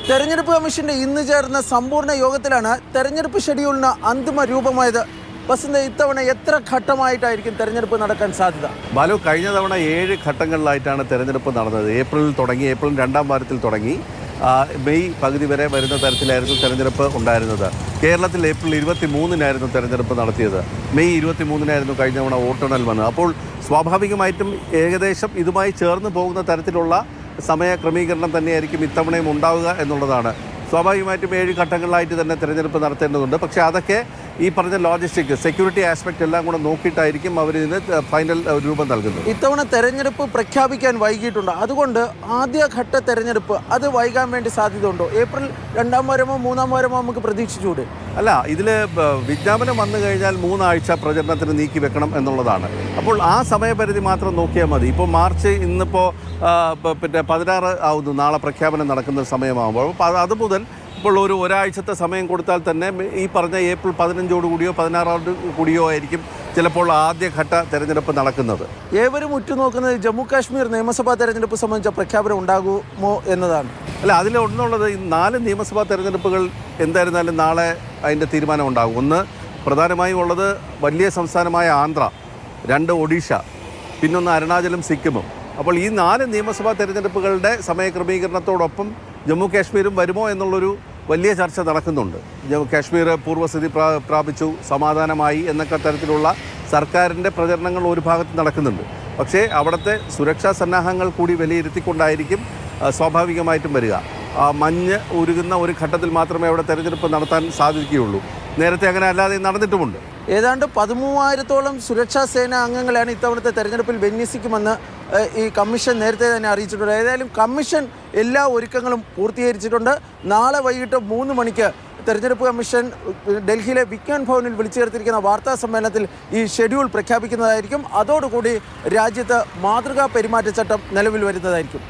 തെരഞ്ഞെടുപ്പ് കമ്മീഷന്റെ ഇന്ന് ചേർന്ന സമ്പൂർണ്ണ യോഗത്തിലാണ് തെരഞ്ഞെടുപ്പ് ഷെഡ്യൂളിന് അന്തിമ രൂപമായത്. വസന്ത, ഇത്തവണ എത്ര ഘട്ടമായിട്ടായിരിക്കും തെരഞ്ഞെടുപ്പ് നടക്കാൻ സാധ്യത? ബാലു, കഴിഞ്ഞ തവണ 7 ഘട്ടങ്ങളിലായിട്ടാണ് തെരഞ്ഞെടുപ്പ് നടന്നത്. ഏപ്രിൽ 2 വാരത്തിൽ തുടങ്ങി മെയ് പകുതി വരെ വരുന്ന തരത്തിലായിരുന്നു തെരഞ്ഞെടുപ്പ് ഉണ്ടായിരുന്നത്. കേരളത്തിൽ ഏപ്രിൽ 23-നായിരുന്നു തെരഞ്ഞെടുപ്പ് നടത്തിയത്. മെയ് 23-നായിരുന്നു കഴിഞ്ഞ തവണ വോട്ടെണ്ണൽ വന്നത്. അപ്പോൾ സ്വാഭാവികമായിട്ടും ഏകദേശം ഇതുമായി ചേർന്ന് പോകുന്ന തരത്തിലുള്ള സമയ ക്രമീകരണം തന്നെയായിരിക്കും ഇത്തവണയും ഉണ്ടാവുക എന്നുള്ളതാണ്. സ്വാഭാവികമായിട്ടും 7 ഘട്ടങ്ങളിലായിട്ട് തന്നെ തിരഞ്ഞെടുപ്പ് നടത്തേണ്ടതുണ്ട്. പക്ഷേ അതൊക്കെ ഈ പറഞ്ഞ ലോജിസ്റ്റിക്, സെക്യൂരിറ്റി ആസ്പെക്റ്റ് എല്ലാം കൂടെ നോക്കിയിട്ടായിരിക്കും അവർ ഇതിന് ഫൈനൽ രൂപം നൽകുന്നത്. ഇത്തവണ തെരഞ്ഞെടുപ്പ് പ്രഖ്യാപിക്കാൻ വൈകിട്ടുണ്ട്. അതുകൊണ്ട് ആദ്യഘട്ട തെരഞ്ഞെടുപ്പ് അത് വൈകാൻ വേണ്ടി സാധ്യതയുണ്ടോ? ഏപ്രിൽ 2-ാം വാരമോ 3-ാം വാരമോ നമുക്ക് പ്രതീക്ഷിച്ചുകൂടെ? അല്ല, ഇതിൽ വിജ്ഞാപനം വന്നു കഴിഞ്ഞാൽ 3 ആഴ്ച പ്രചരണത്തിന് നീക്കി വെക്കണം എന്നുള്ളതാണ്. അപ്പോൾ ആ സമയപരിധി മാത്രം നോക്കിയാൽ മതി. ഇപ്പോൾ മാർച്ച് ഇന്നിപ്പോൾ 16 ആവുന്നു, നാളെ പ്രഖ്യാപനം നടക്കുന്ന സമയമാകുമ്പോൾ. അപ്പോൾ അത് മുതൽ ഇപ്പോൾ ഒരാഴ്ചത്തെ സമയം കൊടുത്താൽ തന്നെ ഈ പറഞ്ഞ ഏപ്രിൽ 15 കൂടിയോ 16 കൂടിയോ ആയിരിക്കും ചിലപ്പോൾ ആദ്യഘട്ട തെരഞ്ഞെടുപ്പ് നടക്കുന്നത്. ഏവരും ഉറ്റുനോക്കുന്നത് ജമ്മു കാശ്മീർ നിയമസഭാ തെരഞ്ഞെടുപ്പ് സംബന്ധിച്ച പ്രഖ്യാപനം ഉണ്ടാകുമോ എന്നതാണ്. അല്ല, അതിലൊന്നുള്ളത് ഈ 4 നിയമസഭാ തെരഞ്ഞെടുപ്പുകൾ എന്തായിരുന്നാലും നാളെ അതിൻ്റെ തീരുമാനം ഉണ്ടാകും. ഒന്ന് പ്രധാനമായും ഉള്ളത് വലിയ സംസ്ഥാനമായ ആന്ധ്ര, 2 ഒഡീഷ, പിന്നൊന്ന് അരുണാചലും സിക്കിമും. അപ്പോൾ ഈ 4 നിയമസഭാ തെരഞ്ഞെടുപ്പുകളുടെ സമയക്രമീകരണത്തോടൊപ്പം ജമ്മു കാശ്മീരും വരുമോ എന്നുള്ളൊരു വലിയ ചർച്ച നടക്കുന്നുണ്ട്. ജമ്മു കാശ്മീർ പൂർവ്വസ്ഥിതി പ്രാപിച്ചു, സമാധാനമായി എന്നൊക്കെ തരത്തിലുള്ള സർക്കാരിൻ്റെ പ്രചരണങ്ങൾ ഒരു ഭാഗത്ത് നടക്കുന്നുണ്ട്. പക്ഷേ അവിടുത്തെ സുരക്ഷാ സന്നാഹങ്ങൾ കൂടി വിലയിരുത്തിക്കൊണ്ടായിരിക്കും സ്വാഭാവികമായിട്ടും വരിക. മഞ്ഞ് ഉരുകുന്ന ഒരു ഘട്ടത്തിൽ മാത്രമേ അവിടെ തെരഞ്ഞെടുപ്പ് നടത്താൻ സാധിക്കുകയുള്ളൂ. നേരത്തെ അങ്ങനെ അല്ലാതെ നടന്നിട്ടുമുണ്ട്. ഏതാണ്ട് 13,000-ഓളം സുരക്ഷാ സേനാ അംഗങ്ങളാണ് ഇത്തവണത്തെ തെരഞ്ഞെടുപ്പിൽ വിന്യസിക്കുമെന്ന് ഈ കമ്മീഷൻ നേരത്തെ തന്നെ അറിയിച്ചിട്ടുണ്ട്. ഏതായാലും കമ്മീഷൻ എല്ലാ ഒരുക്കങ്ങളും പൂർത്തീകരിച്ചിട്ടുണ്ട്. നാളെ വൈകിട്ട് 3 മണിക്ക് തെരഞ്ഞെടുപ്പ് കമ്മീഷൻ ഡൽഹിയിലെ വിജ്ഞാൻ ഭവനിൽ വിളിച്ചു ചേർത്തിരിക്കുന്ന വാർത്താ സമ്മേളനത്തിൽ ഈ ഷെഡ്യൂൾ പ്രഖ്യാപിക്കുന്നതായിരിക്കും. അതോടുകൂടി രാജ്യത്ത് മാതൃകാ പെരുമാറ്റച്ചട്ടം നിലവിൽ വരുന്നതായിരിക്കും.